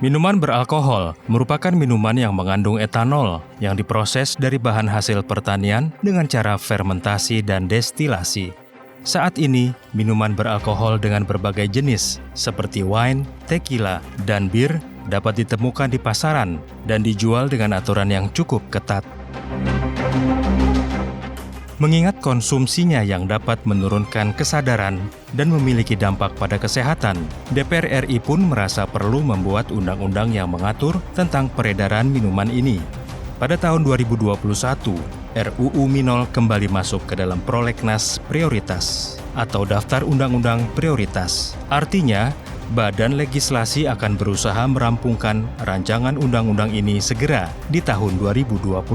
Minuman beralkohol merupakan minuman yang mengandung etanol yang diproses dari bahan hasil pertanian dengan cara fermentasi dan destilasi. Saat ini, minuman beralkohol dengan berbagai jenis seperti wine, tequila, dan bir dapat ditemukan di pasaran dan dijual dengan aturan yang cukup ketat. Mengingat konsumsinya yang dapat menurunkan kesadaran dan memiliki dampak pada kesehatan, DPR RI pun merasa perlu membuat undang-undang yang mengatur tentang peredaran minuman ini. Pada tahun 2021, RUU Minol kembali masuk ke dalam prolegnas prioritas atau daftar undang-undang prioritas. Artinya, Badan Legislasi akan berusaha merampungkan rancangan undang-undang ini segera di tahun 2021.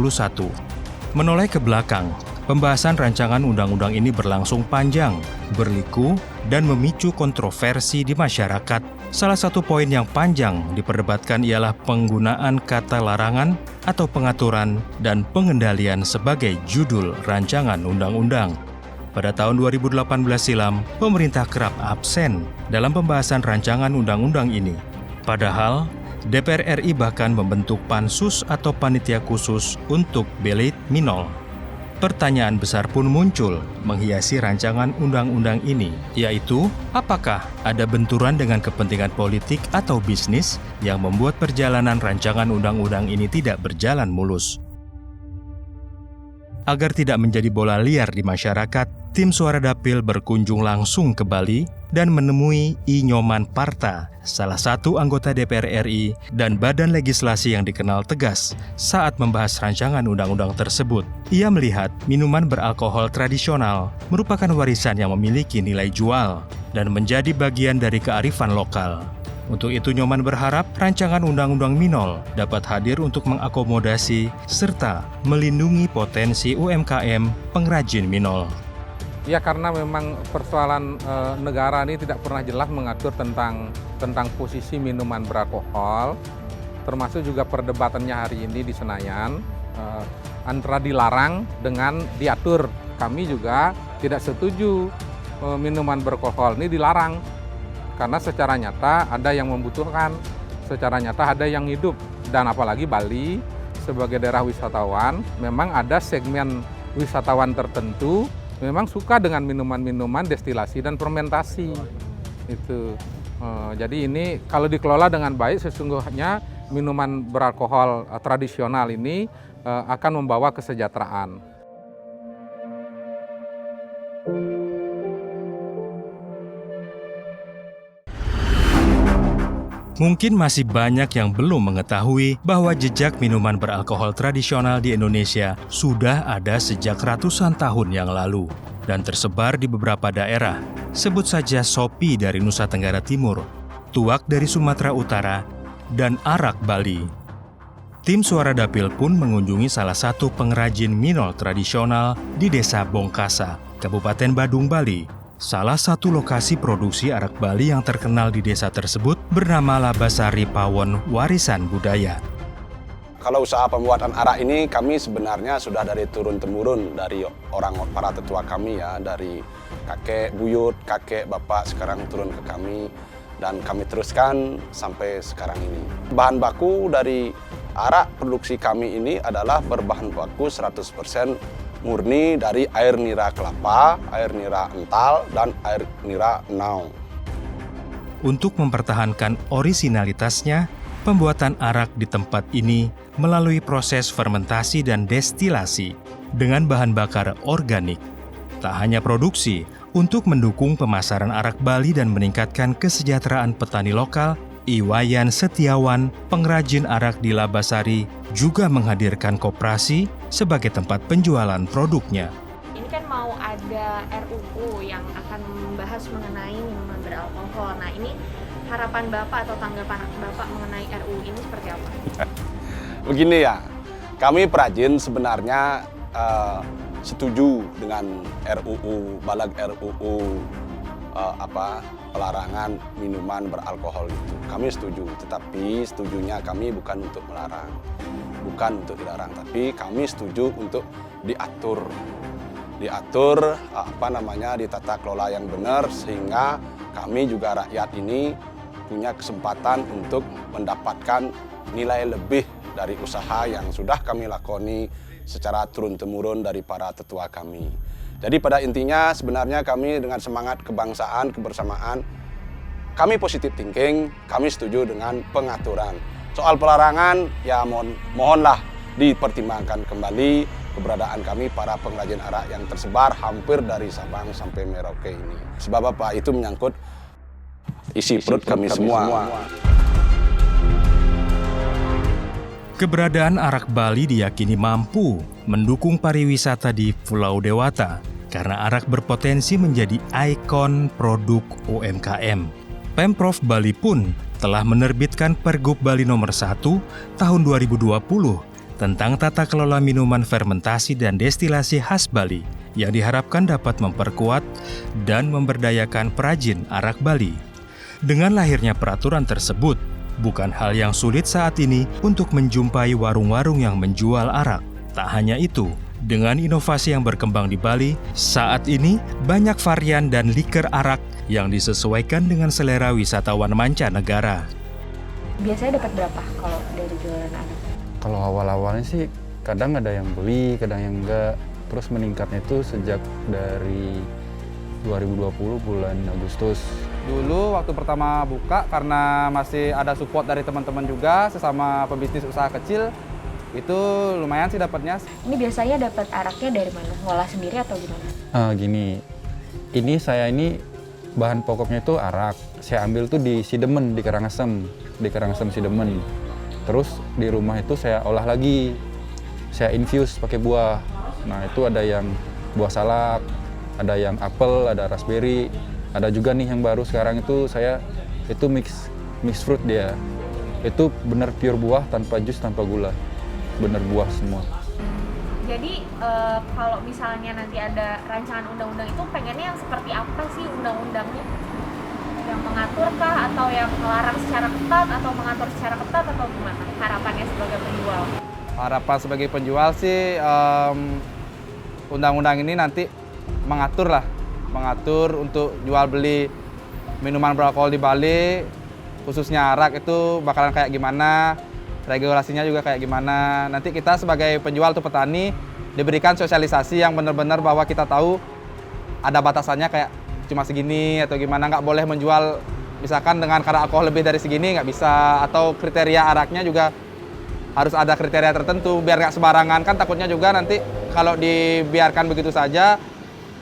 Menoleh ke belakang, pembahasan rancangan undang-undang ini berlangsung panjang, berliku, dan memicu kontroversi di masyarakat. Salah satu poin yang panjang diperdebatkan ialah penggunaan kata larangan atau pengaturan dan pengendalian sebagai judul rancangan undang-undang. Pada tahun 2018 silam, pemerintah kerap absen dalam pembahasan rancangan undang-undang ini. Padahal, DPR RI bahkan membentuk pansus atau panitia khusus untuk belit minol. Pertanyaan besar pun muncul menghiasi rancangan undang-undang ini, yaitu apakah ada benturan dengan kepentingan politik atau bisnis yang membuat perjalanan rancangan undang-undang ini tidak berjalan mulus. Agar tidak menjadi bola liar di masyarakat, tim Suara Dapil berkunjung langsung ke Bali dan menemui I Nyoman Parta, salah satu anggota DPR RI dan badan legislasi yang dikenal tegas saat membahas rancangan undang-undang tersebut. Ia melihat minuman beralkohol tradisional merupakan warisan yang memiliki nilai jual dan menjadi bagian dari kearifan lokal. Untuk itu Nyoman berharap rancangan undang-undang minol dapat hadir untuk mengakomodasi serta melindungi potensi UMKM pengrajin minol. Ya, karena memang persoalan negara ini tidak pernah jelas mengatur tentang posisi minuman beralkohol, termasuk juga perdebatannya hari ini di Senayan antara dilarang dengan diatur. Kami juga tidak setuju minuman beralkohol ini dilarang, karena secara nyata ada yang membutuhkan, secara nyata ada yang hidup, dan apalagi Bali sebagai daerah wisatawan, memang ada segmen wisatawan tertentu memang suka dengan minuman-minuman destilasi dan fermentasi. Itu. Jadi ini kalau dikelola dengan baik, sesungguhnya minuman beralkohol tradisional ini akan membawa kesejahteraan. Mungkin masih banyak yang belum mengetahui bahwa jejak minuman beralkohol tradisional di Indonesia sudah ada sejak ratusan tahun yang lalu dan tersebar di beberapa daerah. Sebut saja Sopi dari Nusa Tenggara Timur, Tuak dari Sumatera Utara, dan Arak Bali. Tim Suara Dapil pun mengunjungi salah satu pengrajin minol tradisional di Desa Bongkasa, Kabupaten Badung, Bali. Salah satu lokasi produksi arak Bali yang terkenal di desa tersebut bernama Labasari Pawon Warisan Budaya. Kalau usaha pembuatan arak ini kami sebenarnya sudah dari turun-temurun dari para tetua kami ya, dari kakek buyut, kakek bapak sekarang turun ke kami dan kami teruskan sampai sekarang ini. Bahan baku dari arak produksi kami ini adalah berbahan baku 100% murni dari air nira kelapa, air nira ental, dan air nira enau. Untuk mempertahankan orisinalitasnya, pembuatan arak di tempat ini melalui proses fermentasi dan destilasi dengan bahan bakar organik. Tak hanya produksi, untuk mendukung pemasaran arak Bali dan meningkatkan kesejahteraan petani lokal, Iwayan Setiawan, pengrajin arak di Labasari, juga menghadirkan koperasi sebagai tempat penjualan produknya. Ini kan mau ada RUU yang akan membahas mengenai minuman beralkohol. Nah, ini harapan Bapak atau tanggapan Bapak mengenai RUU ini seperti apa? Begini ya, kami perajin sebenarnya setuju dengan RUU, balag RUU pelarangan minuman beralkohol itu. Kami setuju, tetapi setujunya kami bukan untuk melarang, bukan untuk dilarang, tapi kami setuju untuk diatur ditata kelola yang benar sehingga kami juga rakyat ini punya kesempatan untuk mendapatkan nilai lebih dari usaha yang sudah kami lakoni secara turun-temurun dari para tetua kami. Jadi pada intinya sebenarnya kami dengan semangat kebangsaan, kebersamaan, kami positive thinking, kami setuju dengan pengaturan. Soal pelarangan, ya mohonlah dipertimbangkan kembali keberadaan kami para pengrajin arak yang tersebar hampir dari Sabang sampai Merauke ini. Sebab apa? Itu menyangkut isi perut kami semua. Keberadaan arak Bali diyakini mampu mendukung pariwisata di Pulau Dewata karena arak berpotensi menjadi ikon produk UMKM. Pemprov Bali pun telah menerbitkan Pergub Bali Nomor 1 Tahun 2020 tentang tata kelola minuman fermentasi dan destilasi khas Bali yang diharapkan dapat memperkuat dan memberdayakan perajin arak Bali. Dengan lahirnya peraturan tersebut, bukan hal yang sulit saat ini untuk menjumpai warung-warung yang menjual arak. Tak hanya itu, dengan inovasi yang berkembang di Bali, saat ini banyak varian dan liker arak yang disesuaikan dengan selera wisatawan mancanegara. Biasanya dapat berapa kalau dari jualan arak? Kalau awal-awalnya sih kadang ada yang beli, kadang yang enggak. Terus meningkatnya itu sejak dari 2020 bulan Agustus. Dulu waktu pertama buka karena masih ada support dari teman-teman juga sesama pebisnis usaha kecil, itu lumayan sih dapatnya. Ini biasanya dapat araknya dari mana? Ngolah sendiri atau gimana? Gini, saya ini bahan pokoknya itu arak. Saya ambil tuh di Sidemen, di Karangasem Sidemen. Terus di rumah itu saya olah lagi, saya infuse pakai buah. Nah itu ada yang buah salak, ada yang apel, ada raspberry, ada juga nih yang baru sekarang itu saya itu mix fruit dia. Itu benar pure buah tanpa jus, tanpa gula, benar buah semua. Jadi kalau misalnya nanti ada rancangan undang-undang itu pengennya yang seperti apa sih undang-undangnya? Yang mengatur kah atau yang melarang secara ketat atau mengatur secara ketat atau gimana harapannya sebagai penjual? Harapan sebagai penjual sih undang-undang ini nanti mengatur untuk jual beli minuman beralkohol di Bali, khususnya arak itu bakalan kayak gimana, regulasinya juga kayak gimana. Nanti kita sebagai penjual atau petani diberikan sosialisasi yang benar-benar bahwa kita tahu ada batasannya kayak cuma segini atau gimana, nggak boleh menjual misalkan dengan kadar alkohol lebih dari segini nggak bisa, atau kriteria araknya juga harus ada kriteria tertentu biar nggak sembarangan. Kan takutnya juga nanti kalau dibiarkan begitu saja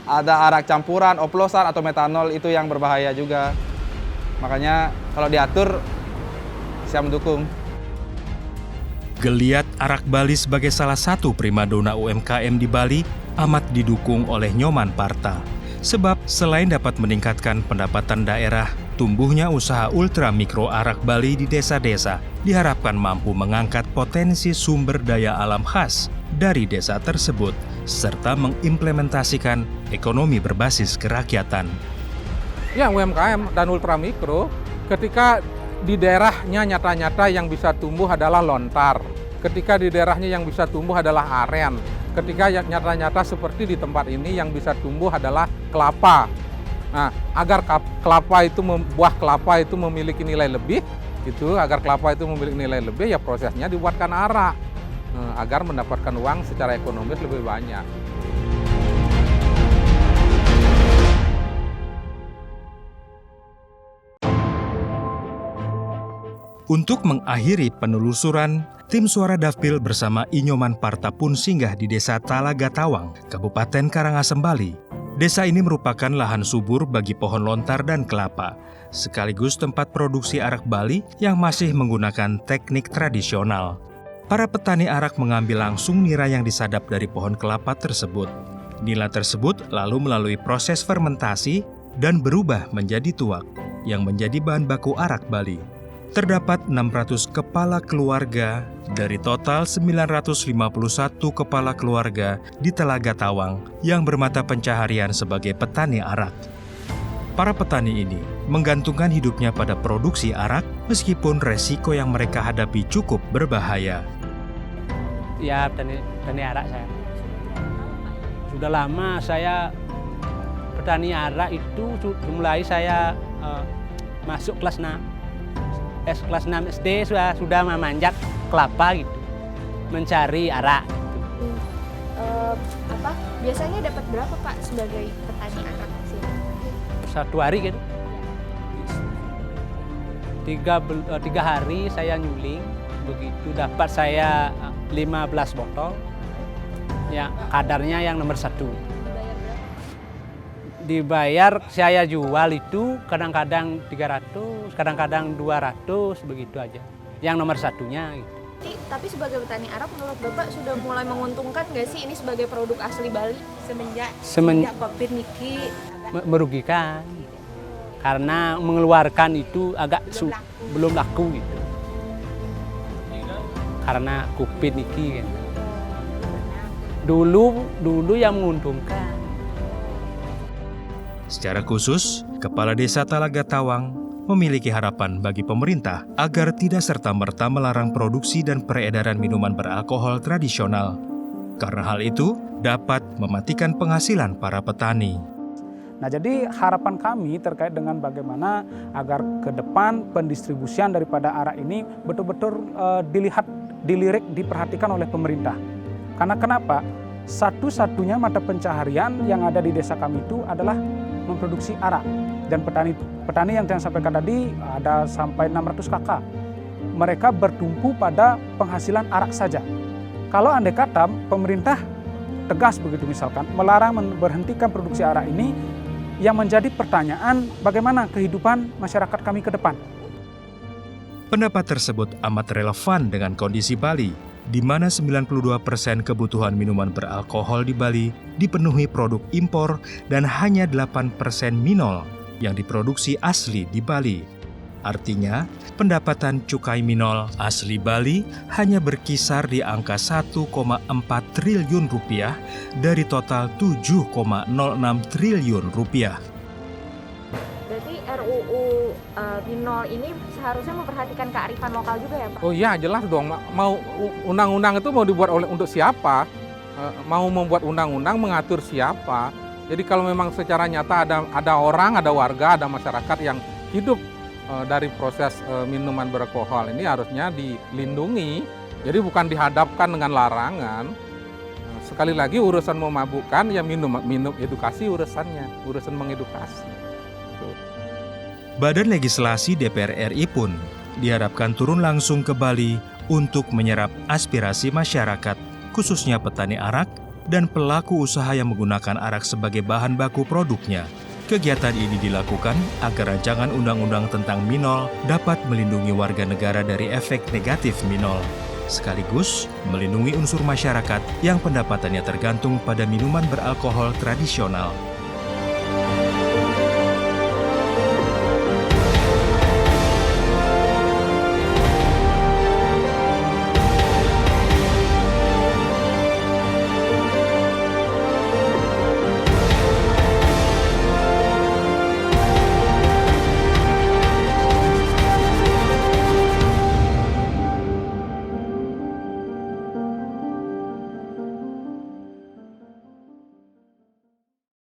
ada arak campuran, oplosan atau metanol, itu yang berbahaya juga. Makanya kalau diatur siap mendukung. Geliat arak Bali sebagai salah satu primadona UMKM di Bali amat didukung oleh Nyoman Parta. Sebab selain dapat meningkatkan pendapatan daerah, tumbuhnya usaha ultra mikro arak Bali di desa-desa diharapkan mampu mengangkat potensi sumber daya alam khas dari desa tersebut, serta mengimplementasikan ekonomi berbasis kerakyatan. Ya, UMKM dan ultra mikro ketika di daerahnya nyata-nyata yang bisa tumbuh adalah lontar, ketika di daerahnya yang bisa tumbuh adalah aren, ketika nyata-nyata seperti di tempat ini yang bisa tumbuh adalah kelapa. Nah, agar buah kelapa itu memiliki nilai lebih, agar kelapa itu memiliki nilai lebih, ya prosesnya dibuatkan arak agar mendapatkan uang secara ekonomis lebih banyak. Untuk mengakhiri penelusuran, tim Suara Dapil bersama Inyoman Parta pun singgah di Desa Talaga Tawang, Kabupaten Karangasem, Bali. Desa ini merupakan lahan subur bagi pohon lontar dan kelapa, sekaligus tempat produksi arak Bali yang masih menggunakan teknik tradisional. Para petani arak mengambil langsung nira yang disadap dari pohon kelapa tersebut. Nila tersebut lalu melalui proses fermentasi dan berubah menjadi tuak, yang menjadi bahan baku arak Bali. Terdapat 600 kepala keluarga dari total 951 kepala keluarga di Talaga Tawang yang bermata pencaharian sebagai petani arak. Para petani ini menggantungkan hidupnya pada produksi arak meskipun resiko yang mereka hadapi cukup berbahaya. Ya, petani arak saya. Sudah lama saya petani arak itu mulai saya masuk kelas 6. kelas 6 SD sudah memanjat kelapa gitu, mencari arak. Biasanya dapat berapa Pak sebagai petani arak sih? Satu hari gitu. 3 hari saya nyuling, begitu dapat saya 15 botol. Ya, kadarnya yang nomor 1. Dibayar berapa? Dibayar saya jual itu kadang-kadang 300, kadang-kadang 200, begitu aja. Yang nomor 1-nya gitu. Tapi sebagai petani arak menurut Bapak sudah mulai menguntungkan nggak sih ini sebagai produk asli Bali semenjak Covid niki merugikan karena mengeluarkan itu agak belum laku gitu. Karena Covid niki kan. Dulu yang menguntungkan. Secara khusus, Kepala Desa Talaga Tawang memiliki harapan bagi pemerintah agar tidak serta-merta melarang produksi dan peredaran minuman beralkohol tradisional. Karena hal itu dapat mematikan penghasilan para petani. Nah, jadi harapan kami terkait dengan bagaimana agar ke depan pendistribusian daripada arak ini betul-betul dilirik, diperhatikan oleh pemerintah. Karena kenapa? Satu-satunya mata pencaharian yang ada di desa kami itu adalah memproduksi arak. Dan petani yang saya sampaikan tadi ada sampai 600 kakak. Mereka bertumpu pada penghasilan arak saja. Kalau andai kata pemerintah tegas begitu misalkan, melarang berhentikan produksi arak ini, yang menjadi pertanyaan bagaimana kehidupan masyarakat kami ke depan. Pendapat tersebut amat relevan dengan kondisi Bali, di mana 92% kebutuhan minuman beralkohol di Bali dipenuhi produk impor dan hanya 8% minol yang diproduksi asli di Bali. Artinya, pendapatan cukai minol asli Bali hanya berkisar di angka 1,4 triliun rupiah dari total 7,06 triliun rupiah. Berarti RUU minol ini seharusnya memperhatikan kearifan lokal juga ya Pak? Oh iya, jelas dong. Mau undang-undang itu mau dibuat untuk siapa? Mau membuat undang-undang mengatur siapa? Jadi kalau memang secara nyata ada orang, ada warga, ada masyarakat yang hidup dari proses minuman beralkohol ini harusnya dilindungi. Jadi bukan dihadapkan dengan larangan. Sekali lagi urusan memabukkan ya minum edukasi urusan mengedukasi. Badan Legislasi DPR RI pun diharapkan turun langsung ke Bali untuk menyerap aspirasi masyarakat, khususnya petani arak dan pelaku usaha yang menggunakan arak sebagai bahan baku produknya. Kegiatan ini dilakukan agar rancangan undang-undang tentang minol dapat melindungi warga negara dari efek negatif minol, sekaligus melindungi unsur masyarakat yang pendapatannya tergantung pada minuman beralkohol tradisional.